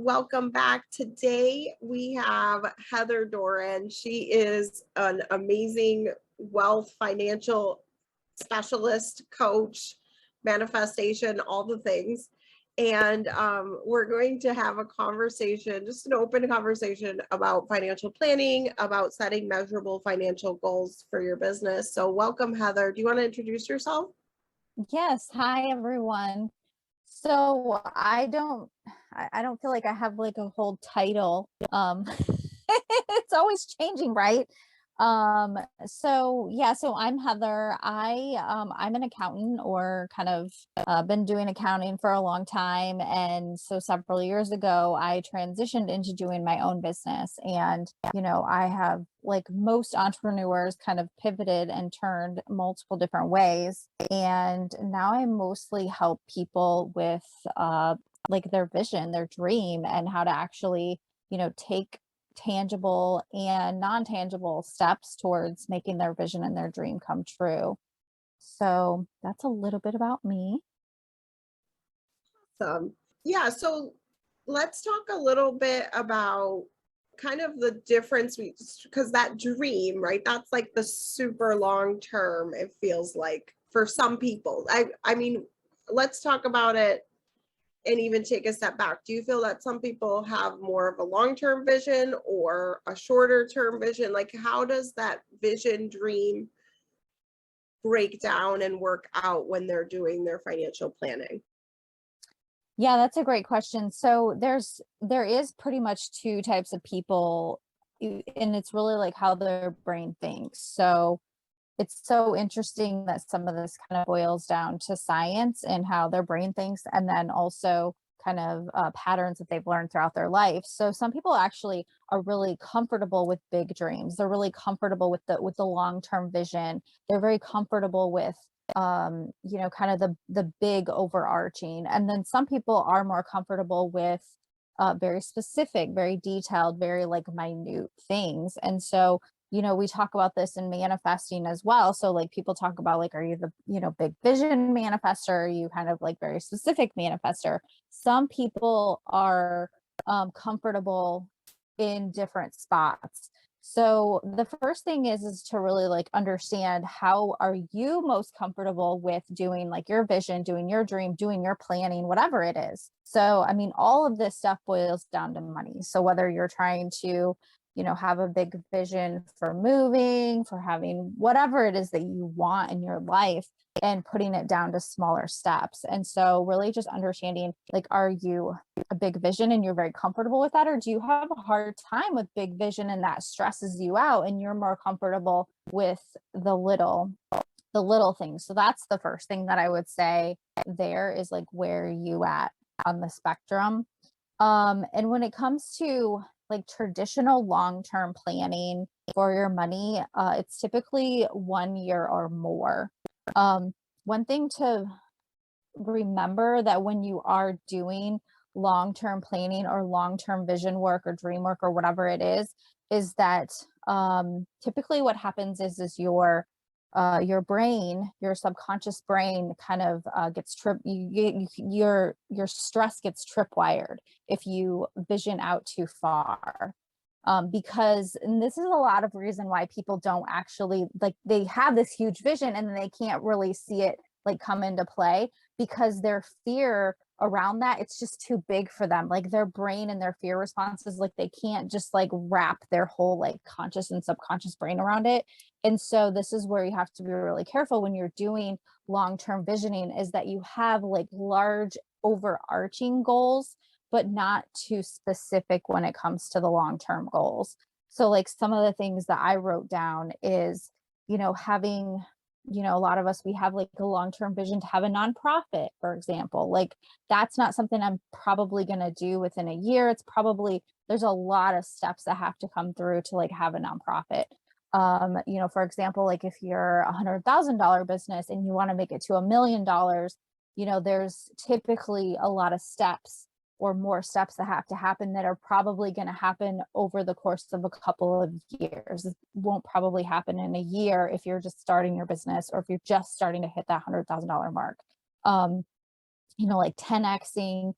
welcome back. Today we have Heather Doran. She is an amazing wealth financial specialist, coach, manifestation, all the things. And we're going to have a conversation, just an open conversation about financial planning, about setting measurable financial goals for your business. So welcome, Heather. Do you want to introduce yourself? Yes. Hi, everyone. So I don't feel like I have like a whole title. It's always changing, right? So I'm Heather. I'm an accountant, or kind of been doing accounting for a long time. And so several years ago, I transitioned into doing my own business. And, I have, like most entrepreneurs, kind of pivoted and turned multiple different ways. And now I mostly help people with like their vision, their dream, and how to actually, take tangible and non-tangible steps towards making their vision and their dream come true. So that's a little bit about me. Yeah, so let's talk a little bit about kind of the difference, because that dream, right? That's like the super long term, it feels like for some people. I mean, let's talk about it and even take a step back. Do you feel that some people have more of a long-term vision or a shorter term vision? Like, how does that vision dream break down and work out when they're doing their financial planning? Yeah, that's a great question. So there is pretty much two types of people, and it's really like how their brain thinks. So it's so interesting that some of this kind of boils down to science and how their brain thinks, and then also kind of patterns that they've learned throughout their life. So some people actually are really comfortable with big dreams. They're really comfortable with the long-term vision. They're very comfortable with kind of the big overarching. And then some people are more comfortable with very specific, very detailed, very like minute things. And so we talk about this in manifesting as well. So like people talk about like, are you the, big vision manifester? Are you kind of like very specific manifester? Some people are comfortable in different spots. So the first thing is to really like understand, how are you most comfortable with doing like your vision, doing your dream, doing your planning, whatever it is. So, I mean, all of this stuff boils down to money. So whether you're trying to, have a big vision for moving, for having whatever it is that you want in your life, and putting it down to smaller steps. And so really just understanding, like, are you a big vision and you're very comfortable with that? Or do you have a hard time with big vision and that stresses you out and you're more comfortable with the little things? So that's the first thing that I would say there is, like, where are you at on the spectrum? And when it comes to like traditional long-term planning for your money, it's typically 1 year or more. One thing to remember, that when you are doing long-term planning or long-term vision work or dream work or whatever it is that typically what happens is your brain, your subconscious brain kind of gets your stress gets tripwired if you vision out too far. Because, and this is a lot of reason why people don't actually, like, they have this huge vision and they can't really see it like come into play, because their fear around that, it's just too big for them. Like their brain and their fear responses, like they can't just like wrap their whole like conscious and subconscious brain around it. And so this is where you have to be really careful when you're doing long-term visioning, is that you have like large overarching goals, but not too specific when it comes to the long-term goals. So like some of the things that I wrote down is, having, a lot of us, we have like a long-term vision to have a nonprofit, for example. Like that's not something I'm probably going to do within a year. It's probably, there's a lot of steps that have to come through to like have a nonprofit. For example, like if you're $100,000 business and you want to make it to $1 million, there's typically a lot of steps or more steps that have to happen that are probably going to happen over the course of a couple of years. It won't probably happen in a year if you're just starting your business, or if you're just starting to hit that $100,000 mark. like 10xing,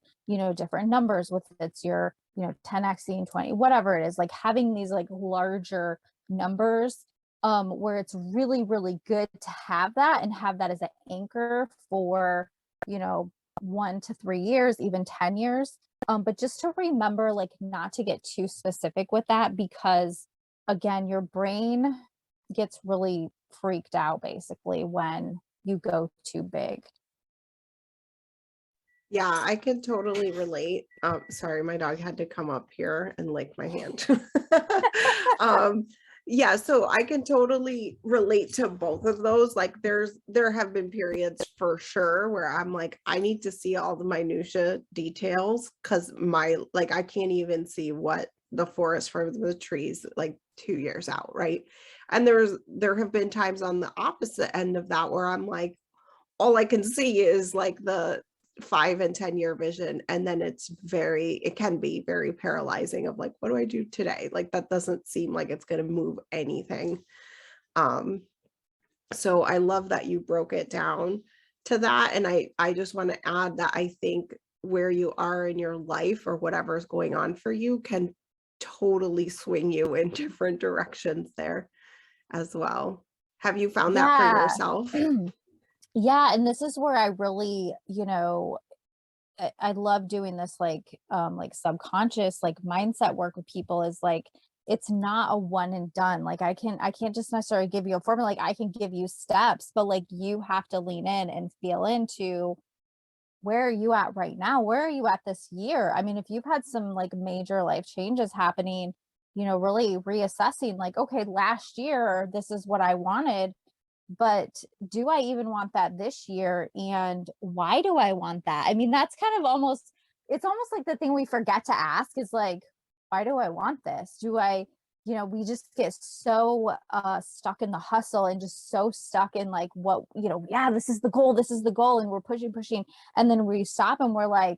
different numbers with it's your, 10xing 20, whatever it is, like having these like larger numbers, where it's really, really good to have that and have that as an anchor for, you know, 1 to 3 years, even 10 years. But just to remember, like, not to get too specific with that, because again, your brain gets really freaked out basically when you go too big. Yeah, I can totally relate. Sorry, my dog had to come up here and lick my hand. um, yeah, so I can totally relate to both of those. Like there have been periods for sure where I'm like, I need to see all the minutia details because I can't even see what the forest for the trees like 2 years out, right? And there have been times on the opposite end of that where I'm like, all I can see is like the 5 and 10 year vision. And then it can be very paralyzing of like, what do I do today? Like that doesn't seem like it's going to move anything. Um, so I love that you broke it down to that. And I just want to add that I think where you are in your life or whatever is going on for you can totally swing you in different directions there as well. Have you found that for Yeah. yourself? Yeah, and this is where I really, I love doing this like subconscious like mindset work with people, is like it's not a one and done. Like I can't just necessarily give you a formula. Like I can give you steps, but like you have to lean in and feel into where are you at right now? Where are you at this year? I mean, if you've had some like major life changes happening, really reassessing like, okay, last year this is what I wanted, but do I even want that this year? And why do I want that? I mean, that's kind of almost, it's almost like the thing we forget to ask is like, why do I want this? We just get so stuck in the hustle and just so stuck in like what, yeah, this is the goal. And we're pushing, pushing. And then we stop and we're like,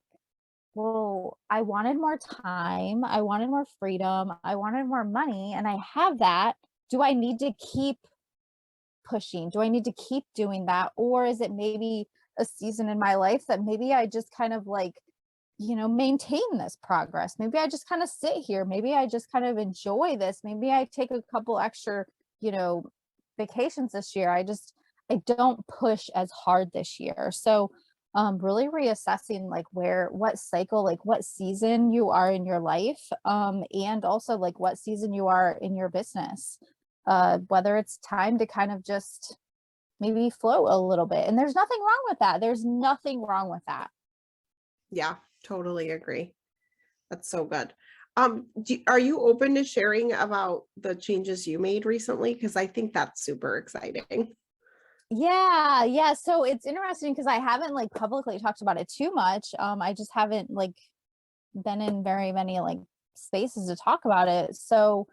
well, I wanted more time. I wanted more freedom. I wanted more money. And I have that. Do I need to keep pushing? Do I need to keep doing that? Or is it maybe a season in my life that maybe I just kind of like, maintain this progress? Maybe I just kind of sit here. Maybe I just kind of enjoy this. Maybe I take a couple extra, you know, vacations this year. I don't push as hard this year. So, really reassessing like what cycle, like what season you are in your life, and also like what season you are in your business, whether it's time to kind of just maybe float a little bit. And there's nothing wrong with that. There's nothing wrong with that. Yeah, totally agree. That's so good. Are you open to sharing about the changes you made recently? Because I think that's super exciting. Yeah, yeah. So it's interesting because I haven't like publicly talked about it too much. I just haven't like been in very many like spaces to talk about it. So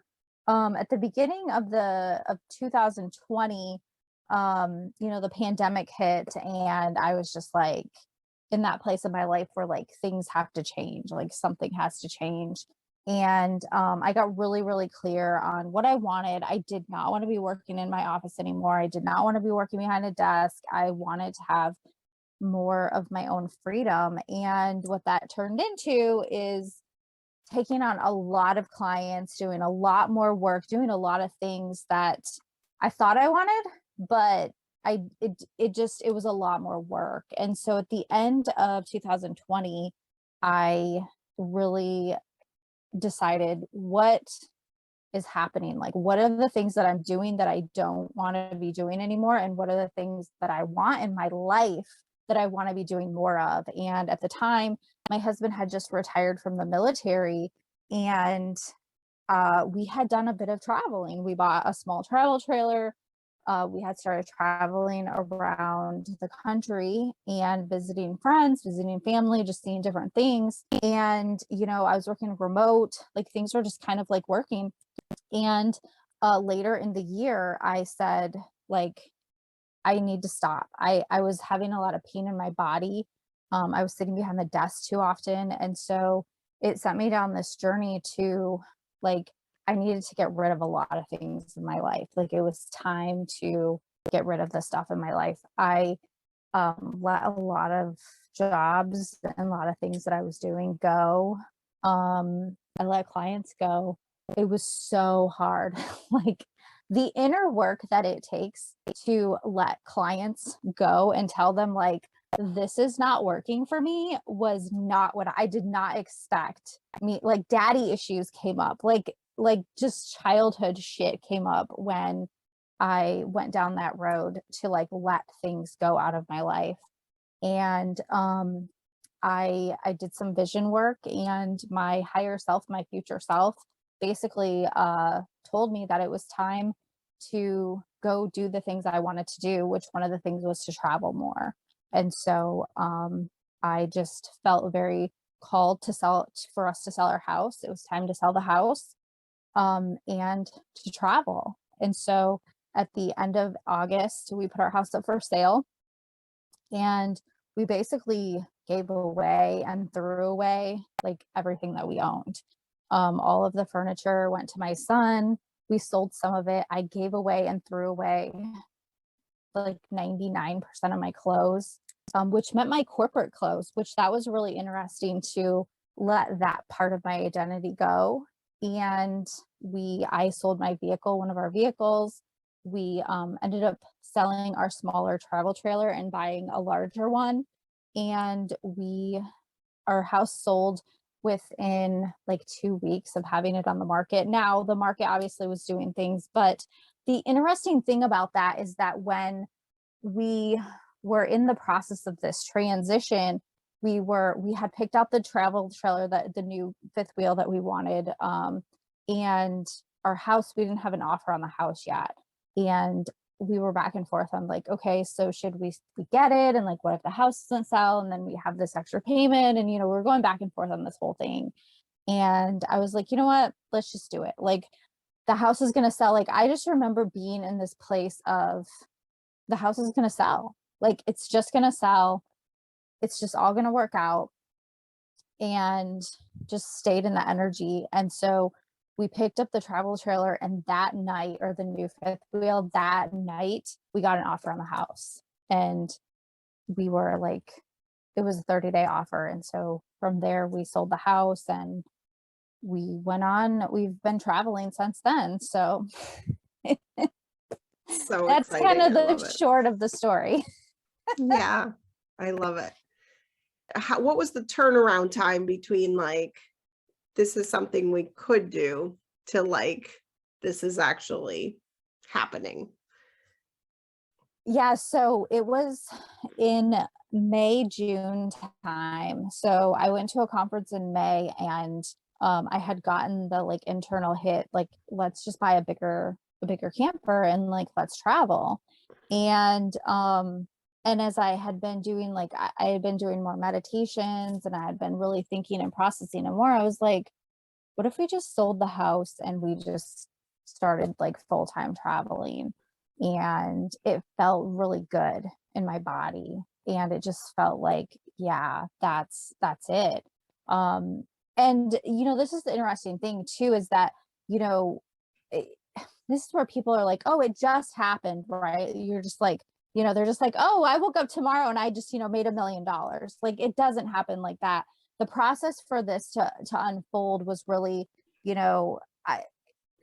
at the beginning of 2020, the pandemic hit, and I was just like in that place in my life where like things have to change, like something has to change. And I got really, really clear on what I wanted. I did not want to be working in my office anymore. I did not want to be working behind a desk. I wanted to have more of my own freedom. And what that turned into is taking on a lot of clients, doing a lot more work, doing a lot of things that I thought I wanted, but it was a lot more work. And so at the end of 2020, I really decided what is happening. Like, what are the things that I'm doing that I don't want to be doing anymore? And what are the things that I want in my life that I want to be doing more of? And at the time, my husband had just retired from the military, and we had done a bit of traveling. We bought a small travel trailer. We had started traveling around the country and visiting friends, visiting family, just seeing different things. And, I was working remote, like things were just kind of like working. And later in the year, I said, like, I need to stop. I was having a lot of pain in my body. I was sitting behind the desk too often. And so it sent me down this journey to like, I needed to get rid of a lot of things in my life. Like it was time to get rid of the stuff in my life. I let a lot of jobs and a lot of things that I was doing go. I let clients go. It was so hard. Like the inner work that it takes to let clients go and tell them like this is not working for me was not what I did not expect. I mean, like daddy issues came up, like just childhood shit came up when I went down that road to like let things go out of my life. And I did some vision work, and my higher self, my future self, basically told me that it was time to go do the things I wanted to do, which one of the things was to travel more. And so I just felt very called to for us to sell our house. It was time to sell the house and to travel. And so at the end of August, we put our house up for sale, and we basically gave away and threw away like everything that we owned. All of the furniture went to my son. We sold some of it. I gave away and threw away like 99% of my clothes, which meant my corporate clothes, which that was really interesting to let that part of my identity go. And I sold my vehicle, one of our vehicles. We ended up selling our smaller travel trailer and buying a larger one. And our house sold within like 2 weeks of having it on the market. Now, the market obviously was doing things, but the interesting thing about that is that when we were in the process of this transition, we had picked out the travel trailer, the new fifth wheel that we wanted. And our house, we didn't have an offer on the house yet. And we were back and forth on like, okay, so should we get it? And like, what if the house doesn't sell? And then we have this extra payment. And, we're going back and forth on this whole thing. And I was like, you know what, let's just do it. Like the house is going to sell. Like, I just remember being in this place of the house is going to sell. Like, it's just going to sell. It's just all going to work out. And just stayed in the energy. And so we picked up the travel trailer, and that night, or the new fifth wheel, that night, we got an offer on the house. And we were like, it was a 30-day offer. And so from there, we sold the house and we went on. We've been traveling since then. So So that's kind exciting. of I love the it. short of the story. Yeah, I love it. What was the turnaround time between like, this is something we could do, to like, this is actually happening? Yeah, so it was in May, June time. So I went to a conference in May, and I had gotten the like internal hit, like, let's just buy a bigger camper and like, let's travel. And as I had been doing, like, I had been doing more meditations, and I had been really thinking and processing and more, I was like, what if we just sold the house and we just started like full-time traveling? And it felt really good in my body, and it just felt like, yeah, that's it. And this is the interesting thing too, is that you know it, this is where people are like, oh, it just happened, right? You're just like, they're just like, oh, I woke up tomorrow and I just made $1 million. Like, it doesn't happen like that. The process for this to unfold was really,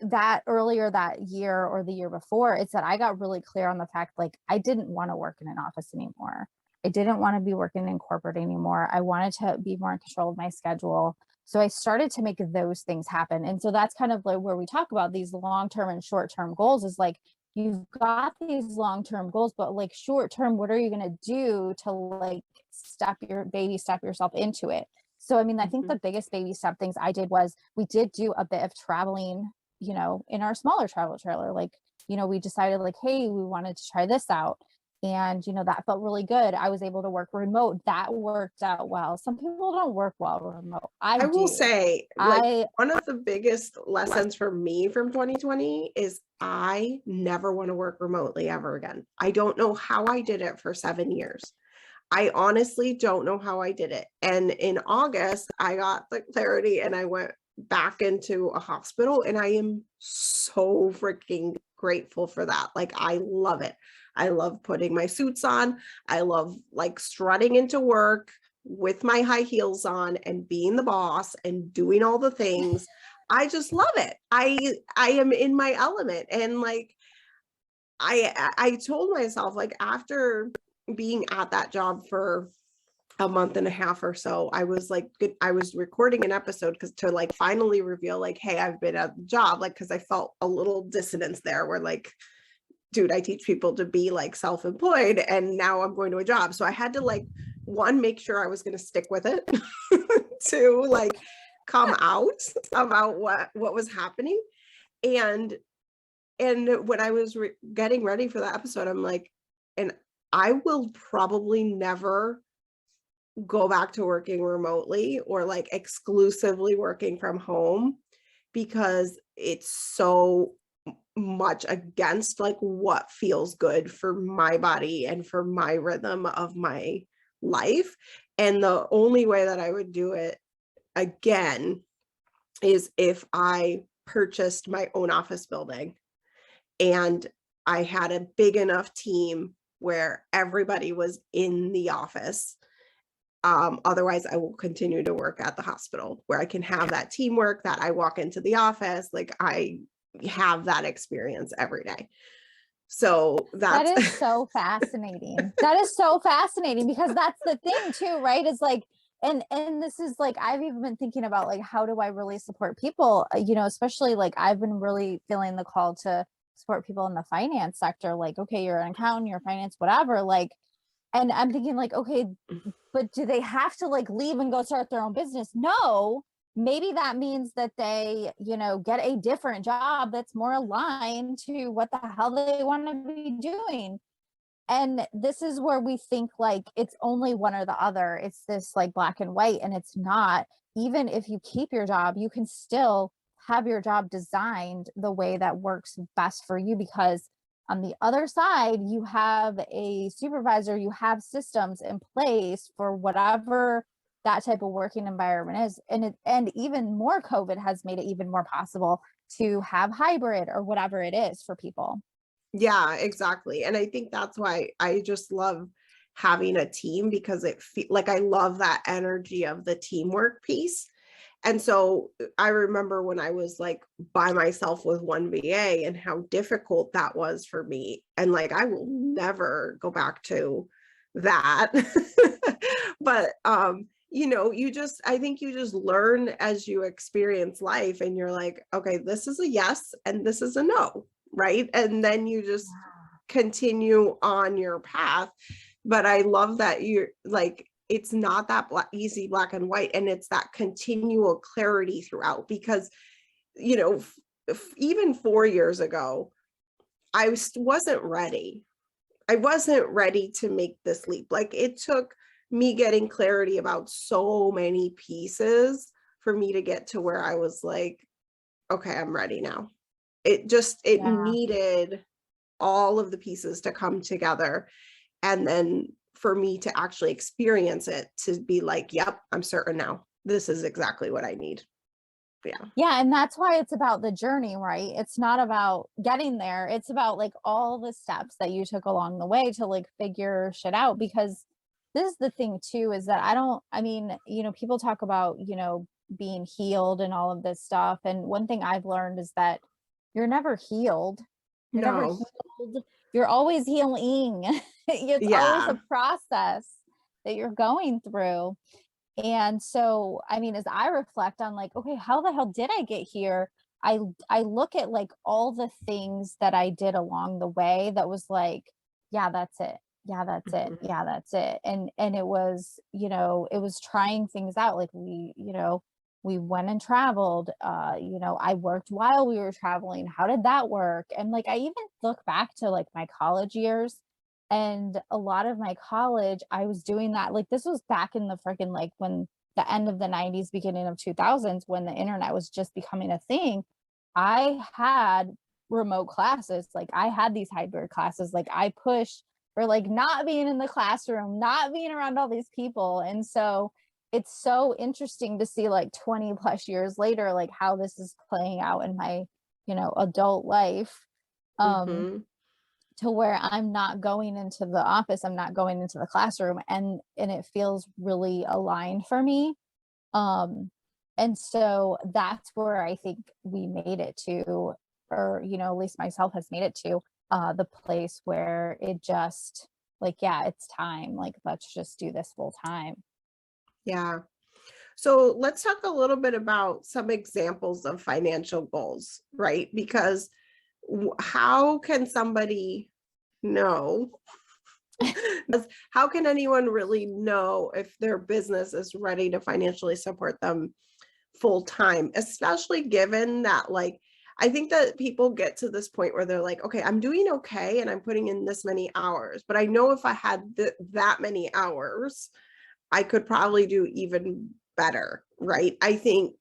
that earlier that year or the year before, it's that I got really clear on the fact, like, I didn't want to work in an office anymore. I didn't want to be working in corporate anymore. I wanted to be more in control of my schedule. So I started to make those things happen. And so that's kind of like where we talk about these long-term and short-term goals, is like, you've got these long-term goals, but like short-term, what are you going to do to like step yourself into it? So, I mean, I think the biggest baby step things I did was, we did do a bit of traveling, in our smaller travel trailer. Like, we decided like, hey, we wanted to try this out. And, that felt really good. I was able to work remote. That worked out well. Some people don't work well remote. I will do. say, like, one of the biggest lessons for me from 2020 is I never want to work remotely ever again. I don't know how I did it for 7 years. I honestly don't know how I did it. And in August, I got the clarity and I went back into a hospital, and I am so freaking grateful for that. Like, I love it. I love putting my suits on. I love like strutting into work. with my high heels on and being the boss and doing all the things. I just love it. I am in my element. And like I told myself, like, after being at that job for a month and a half or so, I was like, good. I was recording an episode because to like finally reveal, like, hey, I've been at the job, like, because I felt a little dissonance there where like, dude, I teach people to be like self-employed and now I'm going to a job. So I had to like, one, make sure I was going to stick with it. To like come out about what was happening. And when I was getting ready for that episode, I'm like, and I will probably never go back to working remotely or like exclusively working from home, because it's so much against like what feels good for my body and for my rhythm of my life. And the only way that I would do it again is if I purchased my own office building and I had a big enough team where everybody was in the office. Otherwise, I will continue to work at the hospital where I can have that teamwork, that I walk into the office, like I have that experience every day. So That that's is so fascinating. That is so fascinating, because that's the thing too, right? Is like, and this is like, I've even been thinking about like, how do I really support people? You know, especially like I've been really feeling the call to support people in the finance sector. Like, okay, you're an accountant, you're finance, whatever. Like, and I'm thinking like, okay, but do they have to like leave and go start their own business? No. Maybe that means that they, you know, get a different job that's more aligned to what the hell they want to be doing. And this is where we think like it's only one or the other. It's this like black and white, and it's not. Even if you keep your job, you can still have your job designed the way that works best for you, because on the other side, you have a supervisor, you have systems in place for whatever that type of working environment is. And even more, COVID has made it even more possible to have hybrid or whatever it is for people. yeah, exactly. And I think that's why I just love having a team, because like I love that energy of the teamwork piece. And so I remember when I was like by myself with one VA and how difficult that was for me. And like, I will never go back to that. But, you know, I think you just learn as you experience life and you're like, okay, this is a yes and this is a no, right? And then you just continue on your path. But I love that you're like, it's not that easy black and white, and it's that continual clarity throughout. Because, you know, even 4 years ago, wasn't ready. I wasn't ready to make this leap. Like, it took me getting clarity about so many pieces for me to get to where I was like, okay, I'm ready now. It Yeah. needed all of the pieces to come together, and then for me to actually experience it, to be like, yep, I'm certain now. This is exactly what I need. Yeah. Yeah, and that's why it's about the journey, right? It's not about getting there. It's about like all the steps that you took along the way to like figure shit out. Because this is the thing too, is that I mean, you know, people talk about, you know, being healed and all of this stuff. And one thing I've learned is that you're never healed. You're never No. healed. You're always healing. It's always Yeah. a process that you're going through. And so, I mean, as I reflect on like, okay, how the hell did I get here? I look at like all the things that I did along the way that was like, yeah, that's it. Yeah, that's it. Mhm. Yeah, that's it. And it was, you know, it was trying things out. Like you know, we went and traveled. You know, I worked while we were traveling. How did that work? And like I even look back to like my college years, and a lot of my college, I was doing that. Like this was back in the freaking like when the end of the 90s, beginning of 2000s, when the internet was just becoming a thing. I had remote classes. Like I had these hybrid classes. Like I pushed for like not being in the classroom, not being around all these people. And so it's so interesting to see like 20 plus years later, like how this is playing out in my, you know, adult life. Um, Mhm. to where I'm not going into the office, I'm not going into the classroom, and it feels really aligned for me. Um, and so that's where I think we made it to, or, at least myself has made it to, the place where it just like, yeah, it's time. Like, let's just do this full time. Yeah. So let's talk a little bit about some examples of financial goals, right? Because how can somebody know? How can anyone really know if their business is ready to financially support them full time, especially given that, like, I think that people get to this point where they're like, okay, I'm doing okay and I'm putting in this many hours, but I know if I had that many hours, I could probably do even better, right? I think,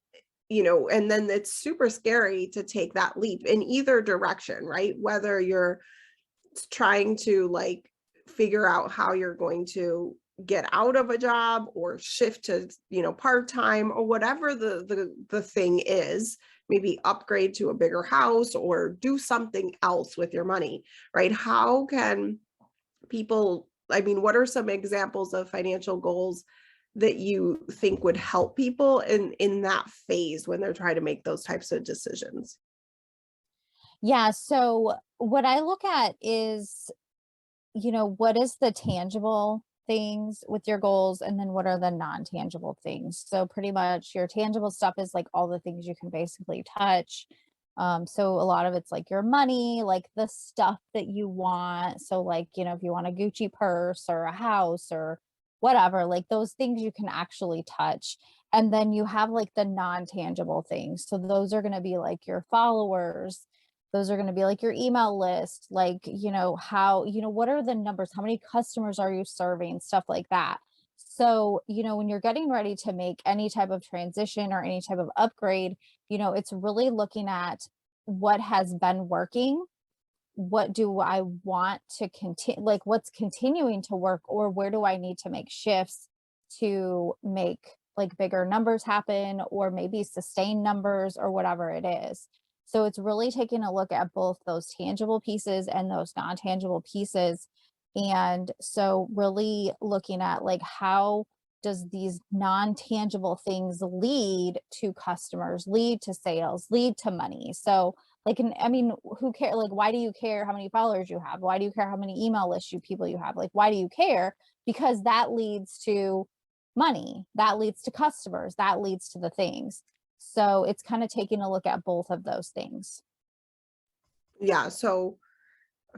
and then it's super scary to take that leap in either direction, right? Whether you're trying to like figure out how you're going to get out of a job or shift to part-time or whatever the thing is, maybe upgrade to a bigger house or do something else with your money, right? How can people, I mean, what are some examples of financial goals that you think would help people in that phase when they're trying to make those types of decisions? Yeah. So what I look at is, what is the tangible things with your goals, and then what are the non-tangible things? So pretty much your tangible stuff is like all the things you can basically touch. So a lot of it's like your money, like the stuff that you want. So like, if you want a Gucci purse or a house or whatever, like those things you can actually touch. And then you have like the non-tangible things. So those are going to be like your followers, those are going to be like your email list, like, how, what are the numbers? How many customers are you serving? Stuff like that. So, when you're getting ready to make any type of transition or any type of upgrade, it's really looking at what has been working. What do I want to continue? Like, what's continuing to work, or where do I need to make shifts to make like bigger numbers happen, or maybe sustain numbers, or whatever it is. So it's really taking a look at both those tangible pieces and those non-tangible pieces. And so really looking at like, how does these non-tangible things lead to customers, lead to sales, lead to money? So like, I mean, who care? Like, why do you care how many followers you have? Why do you care how many email lists people you have? Like, why do you care? Because that leads to money, that leads to customers, that leads to the things. So it's kind of taking a look at both of those things. Yeah. So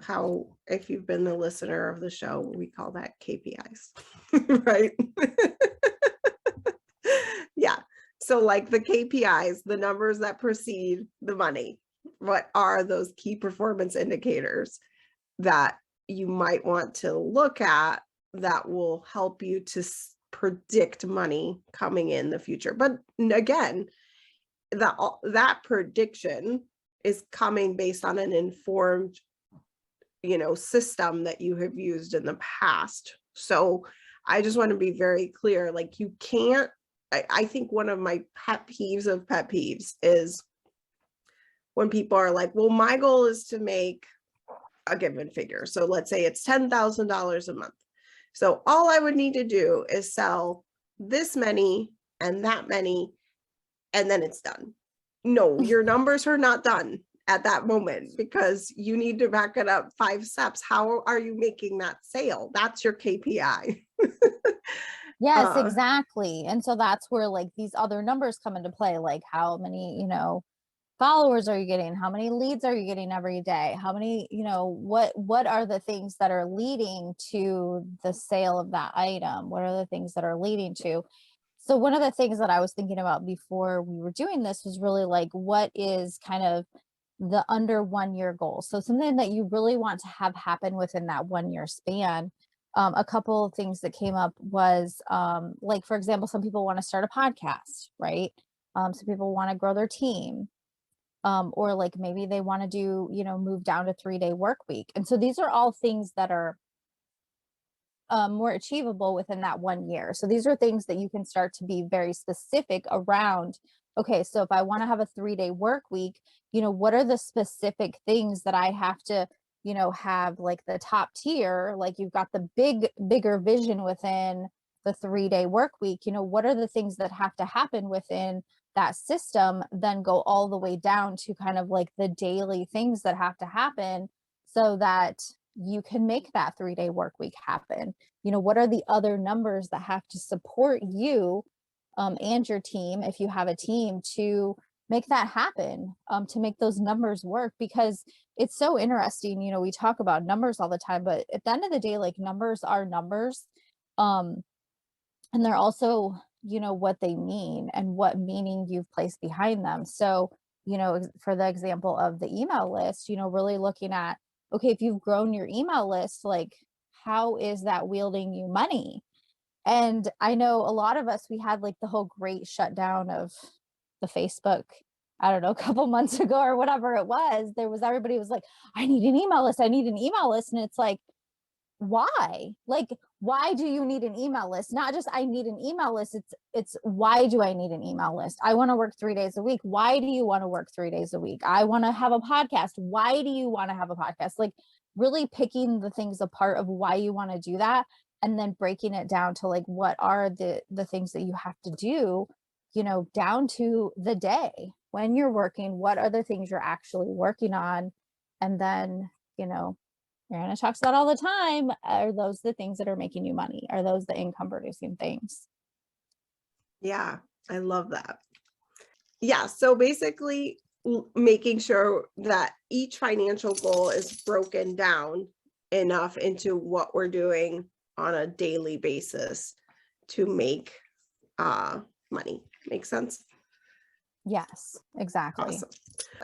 how, if you've been the listener of the show, we call that KPIs, right? Yeah. So like the KPIs, the numbers that precede the money, what are those key performance indicators that you might want to look at that will help you to predict money coming in the future? But again, that prediction is coming based on an informed system that you have used in the past. So I just want to be very clear, like you can't, I think one of my pet peeves is when people are like, well, my goal is to make a given figure. So let's say it's $10,000 a month. So all I would need to do is sell this many and that many, and then it's done. No, your numbers are not done at that moment because you need to back it up 5 steps. How are you making that sale? That's your KPI. Yes, exactly. And so that's where like these other numbers come into play, like how many, followers are you getting? How many leads are you getting every day? How many, what are the things that are leading to the sale of that item? What are the things that are leading to? So one of the things that I was thinking about before we were doing this was really like, what is kind of the under 1 year goal? So something that you really want to have happen within that 1 year span. A couple of things that came up was like, for example, some people want to start a podcast, right? Some people want to grow their team, or like maybe they want to do, move down to 3-day work week. And so these are all things that are more achievable within that 1 year. So these are things that you can start to be very specific around. Okay, so if I want to have a 3-day work week, what are the specific things that I have to have like the top tier, like you've got the bigger vision within the 3-day work week, what are the things that have to happen within that system, then go all the way down to kind of like the daily things that have to happen so that you can make that 3-day work week happen. What are the other numbers that have to support you and your team, if you have a team, to make that happen, to make those numbers work? Because it's so interesting. We talk about numbers all the time, but at the end of the day, like numbers are numbers. Um, and they're also, what they mean and what meaning you've placed behind them. So, for the example of the email list, really looking at, okay, if you've grown your email list, like how is that wielding you money? And I know a lot of us, we had like the whole great shutdown of the Facebook, I don't know, a couple months ago or whatever it was. Everybody was like, I need an email list. I need an email list. And it's like, why? Like, why do you need an email list? Not just I need an email list. It's why do I need an email list? I want to work 3 days a week. Why do you want to work 3 days a week? I want to have a podcast. Why do you want to have a podcast? Like really picking the things apart of why you want to do that, and then breaking it down to like what are the things that you have to do, down to the day when you're working, what are the things you're actually working on? And then, Anna talks about all the time, are those the things that are making you money? Are those the income producing things? Yeah, I love that. Yeah, so basically making sure that each financial goal is broken down enough into what we're doing on a daily basis to make money. Make sense? Yes, exactly. Awesome.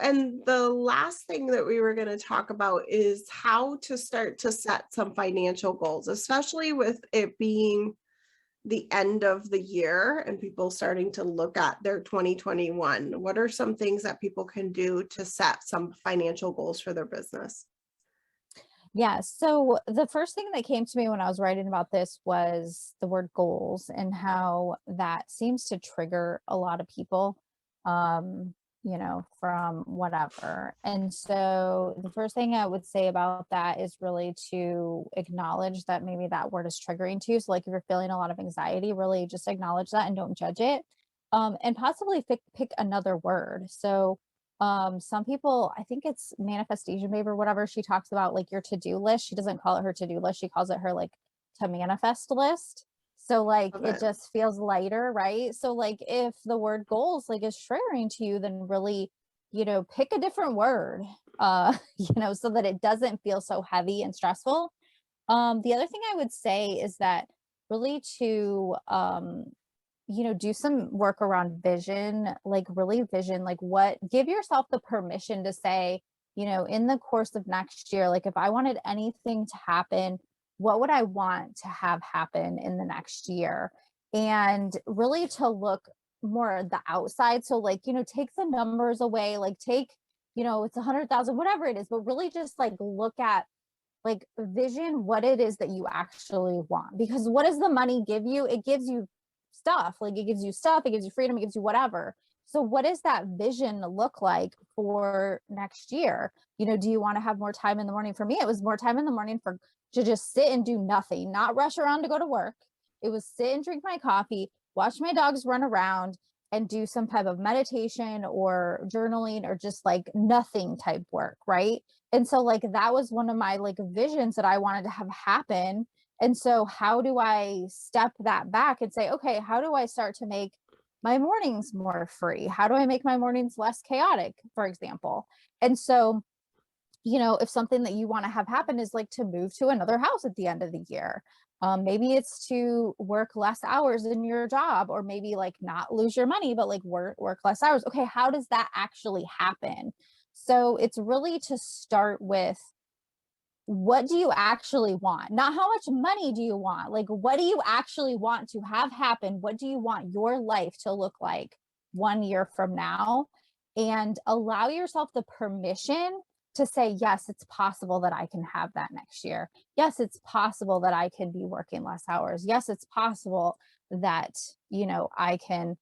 And the last thing that we were going to talk about is how to start to set some financial goals, especially with it being the end of the year and people starting to look at their 2021. What are some things that people can do to set some financial goals for their business? Yeah. So the first thing that came to me when I was writing about this was the word goals and how that seems to trigger a lot of people, from whatever. And so the first thing I would say about that is really to acknowledge that maybe that word is triggering to you. So like if you're feeling a lot of anxiety, really just acknowledge that and don't judge it. And possibly pick another word. So some people, I think it's Manifestation Babe or whatever, she talks about like your to-do list. She doesn't call it her to-do list, she calls it her like to manifest list. So like it just feels lighter, right? So like if the word goals like is triggering to you, then really, pick a different word, so that it doesn't feel so heavy and stressful. The other thing I would say is that really to do some work around vision, like really vision, like give yourself the permission to say, in the course of next year, like if I wanted anything to happen, what would I want to have happen in the next year? And really to look more at the outside. So like, take the numbers away, like take, it's 100,000, whatever it is, but really just like look at like vision what it is that you actually want. Because what does the money give you? It gives you stuff, like it gives you stuff, it gives you freedom, it gives you whatever. So what does that vision look like for next year? Do you want to have more time in the morning? For me, it was more time in the morning to just sit and do nothing, not rush around to go to work. It was sit and drink my coffee, watch my dogs run around, and do some type of meditation or journaling or just like nothing type work, right? And so like that was one of my like visions that I wanted to have happen. And so how do I step that back and say, okay, how do I start to make my mornings more free? How do I make my mornings less chaotic, for example? And so, if something that you want to have happen is like to move to another house at the end of the year, maybe it's to work less hours in your job, or maybe like not lose your money, but like work less hours. Okay, how does that actually happen? So it's really to start with, what do you actually want? Not how much money do you want? Like, what do you actually want to have happen? What do you want your life to look like 1 year from now? And allow yourself the permission to say, yes, it's possible that I can have that next year. Yes, it's possible that I can be working less hours. Yes, it's possible that, I can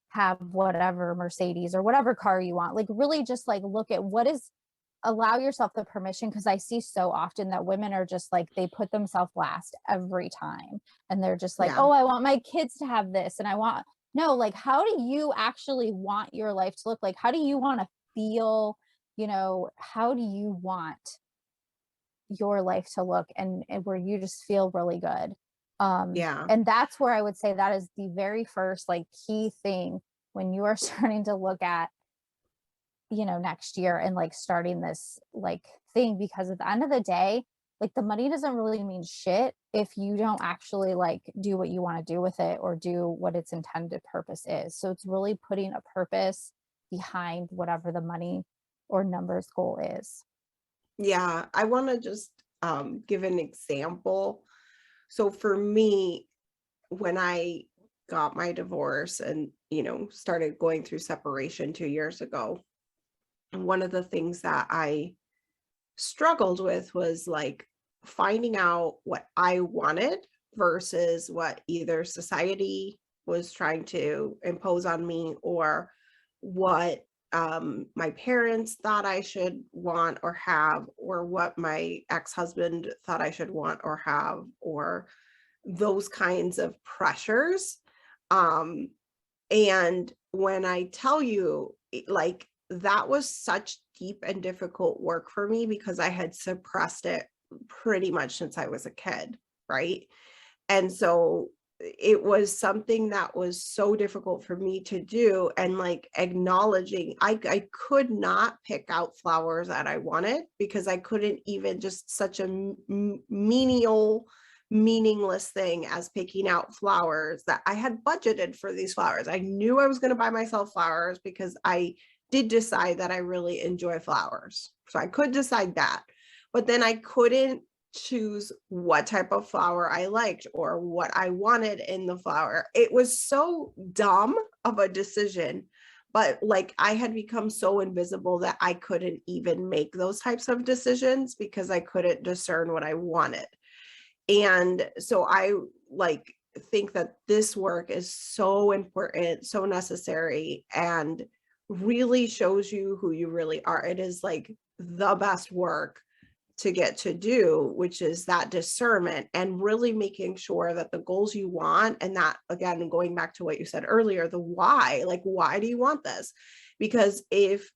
have whatever Mercedes or whatever car you want. Like, really just like look at what is allow yourself the permission, because I see so often that women are just like, they put themselves last every time, and they're just like, Yeah. oh, I want my kids to have this, and I want, no, like, how do you actually want your life to look like? How do you want to feel? How do you want your life to look, and where you just feel really good? Yeah. And that's where I would say that is the very first like key thing when you are starting to look at, next year, and like starting this like thing, because at the end of the day, like, the money doesn't really mean shit if you don't actually like do what you want to do with it, or do what its intended purpose is. So it's really putting a purpose behind whatever the money or numbers goal is. Yeah. I want to just give an example. So for me, when I got my divorce and, started going through separation 2 years ago, one of the things that I struggled with was like finding out what I wanted versus what either society was trying to impose on me, or what my parents thought I should want or have, or what my ex-husband thought I should want or have, or those kinds of pressures. Um, and when I tell you, like, that was such deep and difficult work for me because I had suppressed it pretty much since I was a kid, right? And so it was something that was so difficult for me to do, and like acknowledging I could not pick out flowers that I wanted because I couldn't, even just such a menial meaningless thing as picking out flowers that I had budgeted for these flowers. I knew I was going to buy myself flowers because I did decide that I really enjoy flowers. So I could decide that. But then I couldn't choose what type of flower I liked or what I wanted in the flower. It was so dumb of a decision, but like I had become so invisible that I couldn't even make those types of decisions because I couldn't discern what I wanted. And so I like think that this work is so important, so necessary, and really shows you who you really are. It is like the best work to get to do, which is that discernment and really making sure that the goals you want, and that again, going back to what you said earlier, the why, like, why do you want this? Because if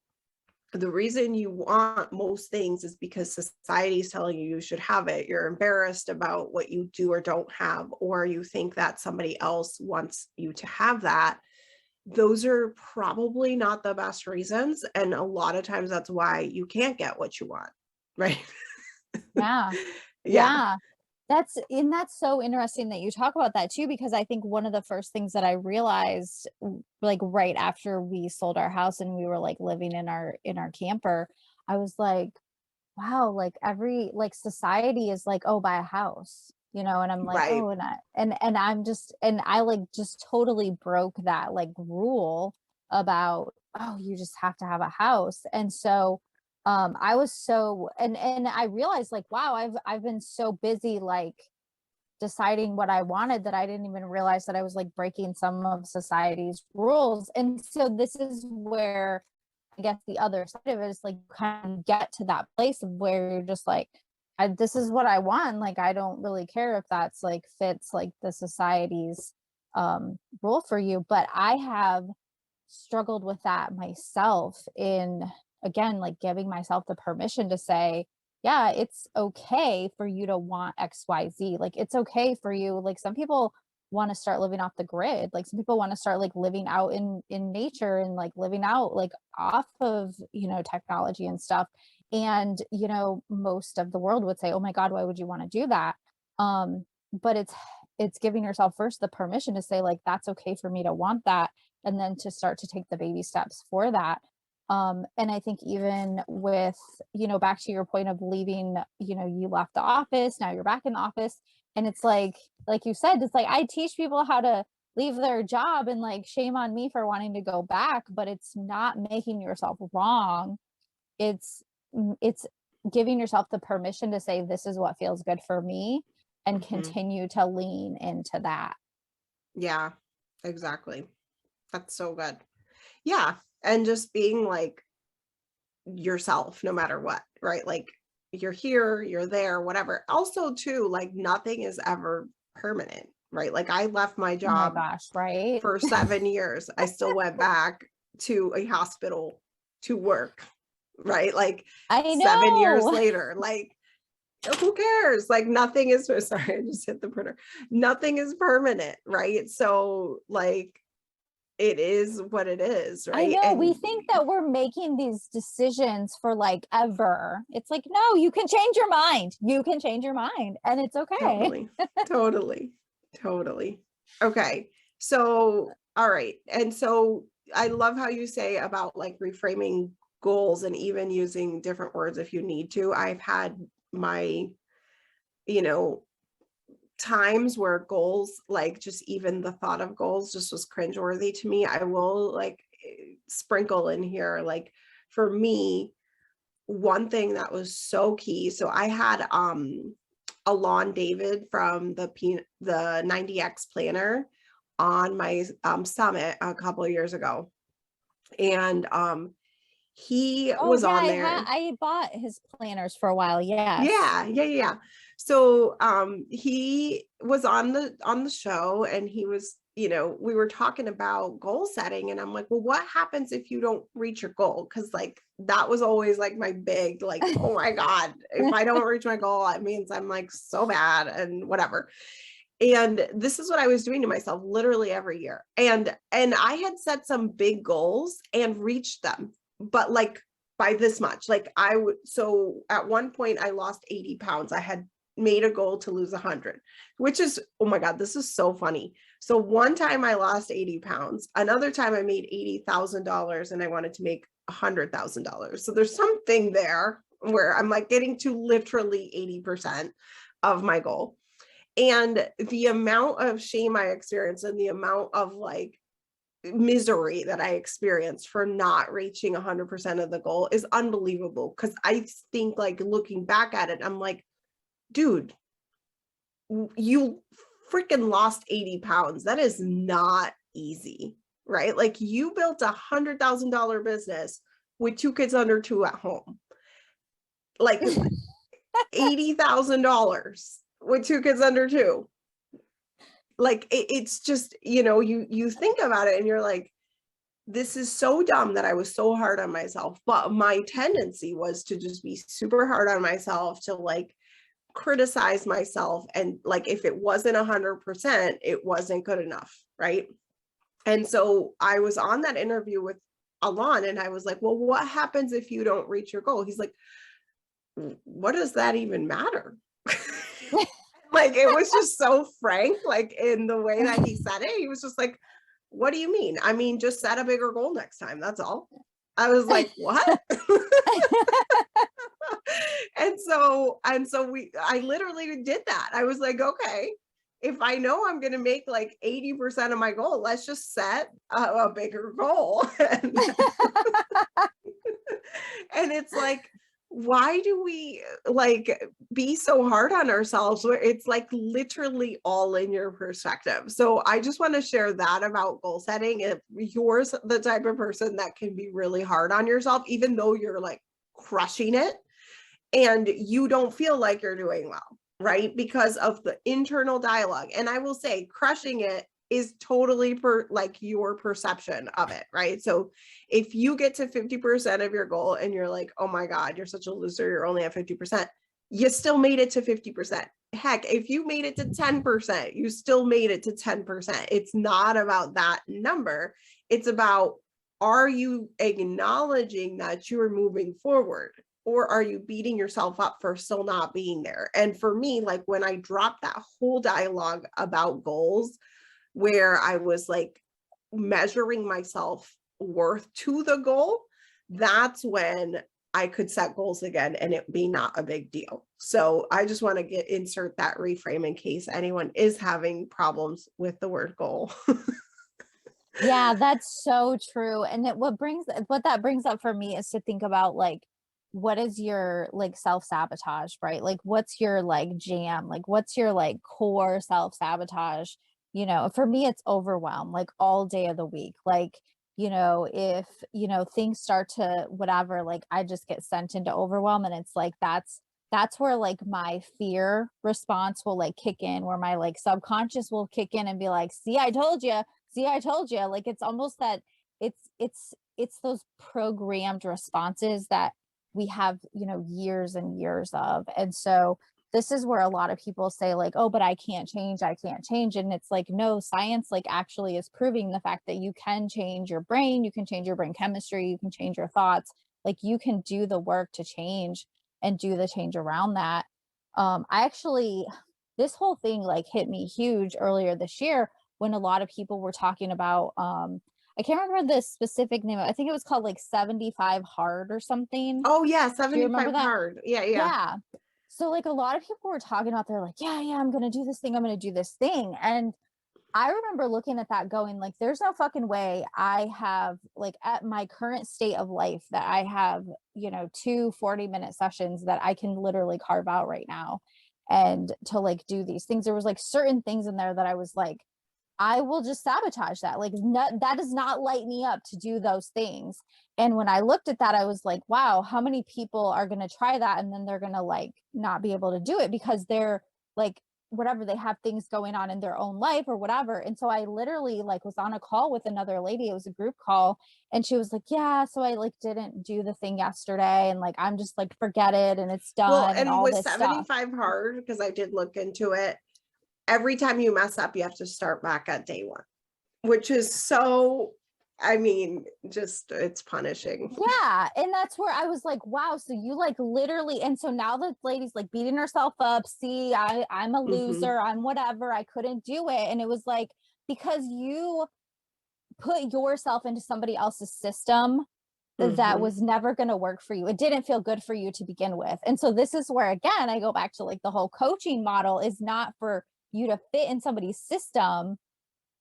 the reason you want most things is because society is telling you you should have it, you're embarrassed about what you do or don't have, or you think that somebody else wants you to have that, those are probably not the best reasons. And a lot of times that's why you can't get what you want, right? Yeah. Yeah. Yeah. That's so interesting that you talk about that too, because I think one of the first things that I realized, like right after we sold our house and we were like living in our camper, I was like, wow, like every like society is like, oh, buy a house, and I'm like, Right. oh, and I'm just, and I like just totally broke that like rule about, oh, you just have to have a house. And so I was so, and I realized like, wow, I've been so busy like deciding what I wanted that I didn't even realize that I was like breaking some of society's rules. And so this is where I guess the other side of it is like kind of get to that place of where you're just like, this is what I want. Like, I don't really care if that's like fits like the society's rule for you. But I have struggled with that myself in, again, like giving myself the permission to say, yeah, it's okay for you to want XYZ. Like, it's okay for you. Like, some people want to start living off the grid. Like, some people want to start like living out in nature and like living out like off of, technology and stuff. And, most of the world would say, oh my God, why would you want to do that? But it's giving yourself first the permission to say, like, that's okay for me to want that, and then to start to take the baby steps for that. And I think even with, back to your point of leaving, you left the office, now you're back in the office. And it's like you said, it's like I teach people how to leave their job, and like shame on me for wanting to go back, but it's not making yourself wrong. It's it's giving yourself the permission to say, this is what feels good for me, and Mhm. continue to lean into that. Yeah, exactly. That's so good. Yeah. And just being like yourself no matter what, right? Like you're here, you're there, whatever. Also too, like nothing is ever permanent, right? Like I left my Oh my job gosh, right? for 7 years. I still went back to a hospital to work, right? Like I 7 years know. later, like who cares? Like nothing is, sorry, I just hit the printer. Nothing is permanent, right? So like it is what it is, I right? know. We And think that we're making these decisions for like ever. It's like, no, you can change your mind. You can change your mind and it's okay. totally, totally, totally. Okay. So, all right. And so I love how you say about like reframing goals and even using different words if you need to. I've had my, you know, times where goals, like just even the thought of goals just was cringeworthy to me. I will like sprinkle in here, like for me, one thing that was so key. So I had Alon David from the 90X planner on my summit a couple of years ago. And he Oh was yeah, on there. I bought his planners for a while. Yes. Yeah. So he was on the show and he was, we were talking about goal setting and I'm like, well, what happens if you don't reach your goal? Because like that was always like my big like, oh my God, if I don't reach my goal, it means I'm like so bad and whatever. And this is what I was doing to myself literally every year. And I had set some big goals and reached them, but like by this much, like I would, so at one point I lost 80 pounds. I had made a goal to lose 100, which is, oh my God, this is so funny. So one time I lost 80 pounds, another time I made $80,000 and I wanted to make $100,000. So there's something there where I'm like getting to literally 80% of my goal. And the amount of shame I experienced and the amount of like misery that I experienced for not reaching 100% of the goal is unbelievable. Because I think like looking back at it, I'm like, dude, you freaking lost 80 pounds. That is not easy, right? Like you built $100,000 business with 2 kids under 2 at home. Like $80,000 with 2 kids under 2. Like it's just, you think about it and you're like, this is so dumb that I was so hard on myself. But my tendency was to just be super hard on myself, to like criticize myself. And like, if it wasn't 100%, it wasn't good enough. Right. And so I was on that interview with Alon and I was like, well, what happens if you don't reach your goal? He's like, what does that even matter? Like, it was just so frank, like in the way that he said it. He was just like, what do you mean? I mean, just set a bigger goal next time. That's all. I was like, what? I literally did that. I was like, okay, if I know I'm going to make like 80% of my goal, let's just set a bigger goal. And it's like, why do we like be so hard on ourselves where it's like literally all in your perspective? So I just want to share that about goal setting. If you're the type of person that can be really hard on yourself, even though you're like crushing it and you don't feel like you're doing well, right? Because of the internal dialogue. And I will say crushing it is totally like your perception of it, right? So if you get to 50% of your goal and you're like, oh my God, you're such a loser, you're only at 50%, you still made it to 50%. Heck, if you made it to 10%, you still made it to 10%. It's not about that number. It's about, are you acknowledging that you're moving forward? Or are you beating yourself up for still not being there? And for me, like when I dropped that whole dialogue about goals, where I was like measuring myself worth to the goal, that's when I could set goals again and it be not a big deal. So I just want to insert that reframe in case anyone is having problems with the word goal. Yeah, that's so true. And what that brings up for me is to think about like, what is your like self-sabotage, right? Like what's your like jam? Like what's your like core self-sabotage? For me, it's overwhelm, like all day of the week. Like if, things start to whatever, like I just get sent into overwhelm, and it's like that's where like my fear response will like kick in, where my like subconscious will kick in and be like, see, I told you, see, I told you. Like it's almost that it's those programmed responses that we have, years and years of. And so this is where a lot of people say like, oh, but I can't change, I can't change. And it's like, no, science like actually is proving the fact that you can change your brain, you can change your brain chemistry, you can change your thoughts, like you can do the work to change and do the change around that. I actually, this whole thing like hit me huge earlier this year when a lot of people were talking about, I can't remember the specific name. I think it was called like 75 hard or something. Oh yeah, Do you remember 75 that? hard. Yeah, yeah. Yeah. So like a lot of people were talking about, they're like, yeah, I'm going to do this thing. I'm going to do this thing. And I remember looking at that going like, there's no fucking way I have like at my current state of life that I have, 2 40-minute sessions that I can literally carve out right now and to like do these things. There was like certain things in there that I was like, I will just sabotage that. Like, that does not light me up to do those things. And when I looked at that, I was like, wow, how many people are going to try that? And then they're going to like not be able to do it because they're like, whatever, they have things going on in their own life or whatever. And so I literally like was on a call with another lady. It was a group call. And she was like, yeah, so I like didn't do the thing yesterday. And like, I'm just like, forget it. And it's Well, done and and all with this stuff. 75 hard, because I did look into it, every time you mess up, you have to start back at day one, which is so, I mean, just it's punishing. Yeah. And that's where I was like, wow, so you like literally, and so now the lady's like beating herself up. See, I'm a Mhm. loser, I'm whatever, I couldn't do it. And it was like, because you put yourself into somebody else's system that Mhm. was never going to work for you. It didn't feel good for you to begin with. And so this is where, again, I go back to like the whole coaching model is not for you to fit in somebody's system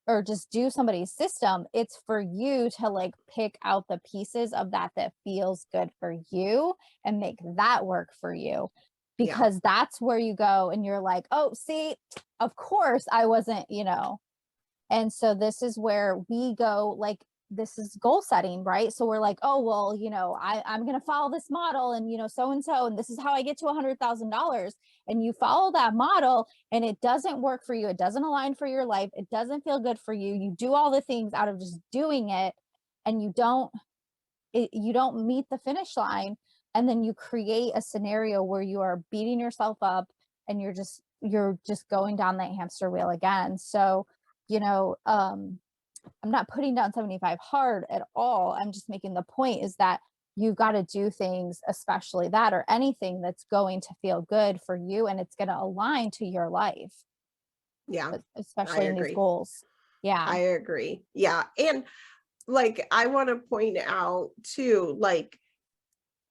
or just do somebody's system. It's for you to like pick out the pieces of that that feels good for you and make that work for you, Yeah. because that's where you go and you're like, oh, see, of course I wasn't, and so this is where we go, like, this is goal setting, right? So we're like, oh, well, I'm going to follow this model and, so and so, and this is how I get to $100,000. And you follow that model and it doesn't work for you. It doesn't align for your life. It doesn't feel good for you. You do all the things out of just doing it and you don't meet the finish line. And then you create a scenario where you are beating yourself up and you're just going down that hamster wheel again. So, I'm not putting down 75 hard at all. I'm just making the point is that you got to do things, especially that or anything that's going to feel good for you and it's going to align to your life, Yeah. I especially in these agree. goals. Yeah. I agree. Yeah. And like, I want to point out too, like,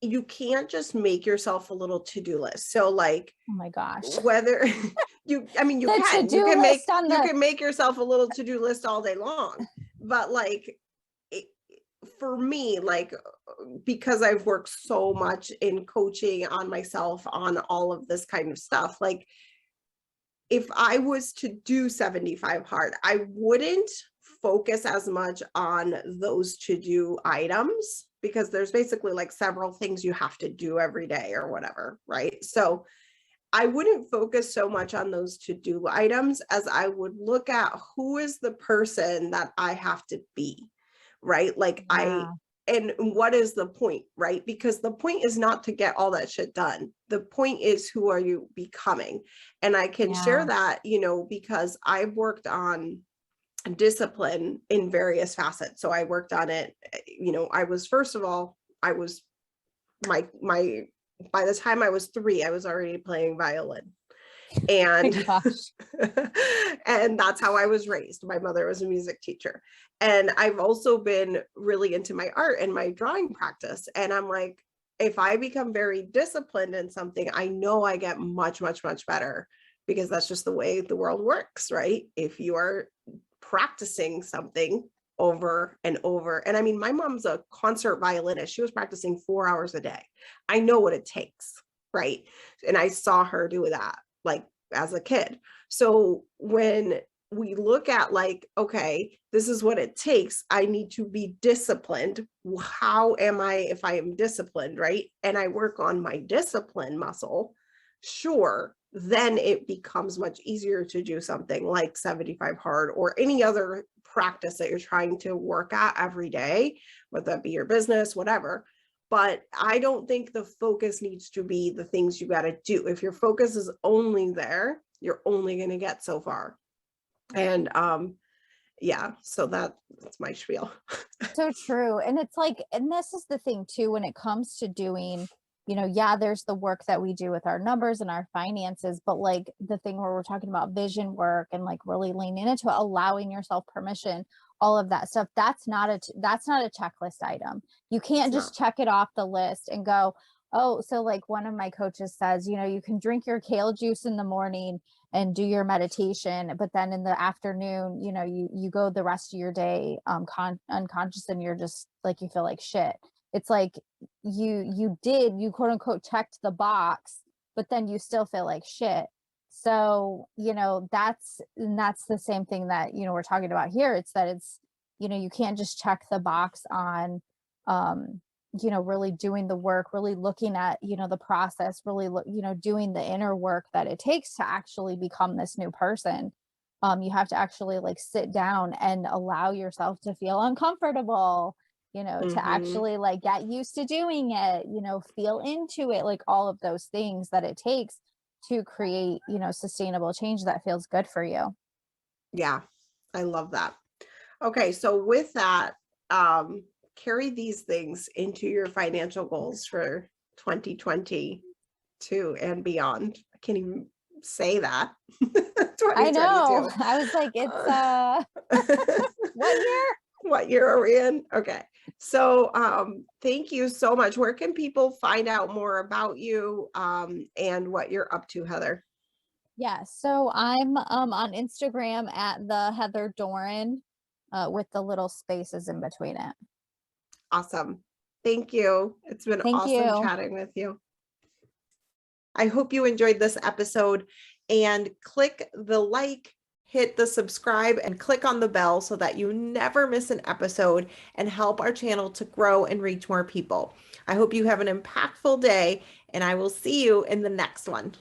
you can't just make yourself a little to-do list. So like Oh my gosh. whether I mean, The you to-do can make, list on you the, can make yourself a little to-do list all day long, but like it, for me, like, because I've worked so much in coaching on myself on all of this kind of stuff, like if I was to do 75 hard, I wouldn't focus as much on those to-do items because there's basically like several things you have to do every day or whatever, right? So I wouldn't focus so much on those to-do items as I would look at who is the person that I have to be, right? Like yeah, and what is the point, right? Because the point is not to get all that shit done. The point is, who are you becoming? And I can share yeah, that, because I've worked on discipline in various facets. So I worked on it, I was, first of all, I was my by the time I was 3, I was already playing violin. my And gosh. and that's how I was raised. My mother was a music teacher. And I've also been really into my art and my drawing practice. And I'm like, if I become very disciplined in something, I know I get much, much, much better because that's just the way the world works, right? If you are practicing something over and over. And I mean, my mom's a concert violinist. She was practicing 4 hours a day. I know what it takes, right? And I saw her do that like as a kid. So when we look at like, okay, this is what it takes. I need to be disciplined. How am I if I am disciplined, right? And I work on my discipline muscle, sure, then it becomes much easier to do something like 75 hard or any other practice that you're trying to work at every day, whether that be your business, whatever. But I don't think the focus needs to be the things you got to do. If your focus is only there, you're only going to get so far. And yeah, so that's my spiel. So true. And it's like, and this is the thing too, when it comes to doing, yeah, there's the work that we do with our numbers and our finances, but like the thing where we're talking about vision work and like really leaning into it, allowing yourself permission, all of that stuff, that's not a checklist item. You can't just check it off the list and go, oh, so like one of my coaches says, you can drink your kale juice in the morning and do your meditation, but then in the afternoon, you go the rest of your day unconscious, and you're just like, you feel like shit. It's like you quote unquote checked the box, but then you still feel like shit. So that's the same thing that we're talking about here. It's that it's you can't just check the box on really doing the work, really looking at, the process, really, doing the inner work that it takes to actually become this new person. You have to actually like sit down and allow yourself to feel uncomfortable, to actually like get used to doing it, feel into it, like all of those things that it takes to create, sustainable change that feels good for you. Yeah, I love that. Okay, so with that, carry these things into your financial goals for 2022 and beyond. I can't even say that. 2022. I know. I was like, it's what year? What year are we in? Okay. So thank you so much. Where can people find out more about you and what you're up to, Heather? Yeah, so I'm on Instagram at the Heather Doran with the little spaces in between it. Awesome. Thank you. It's been Thank awesome you. chatting with you. I hope you enjoyed this episode, and click the like, hit the subscribe, and click on the bell so that you never miss an episode and help our channel to grow and reach more people. I hope you have an impactful day, and I will see you in the next one.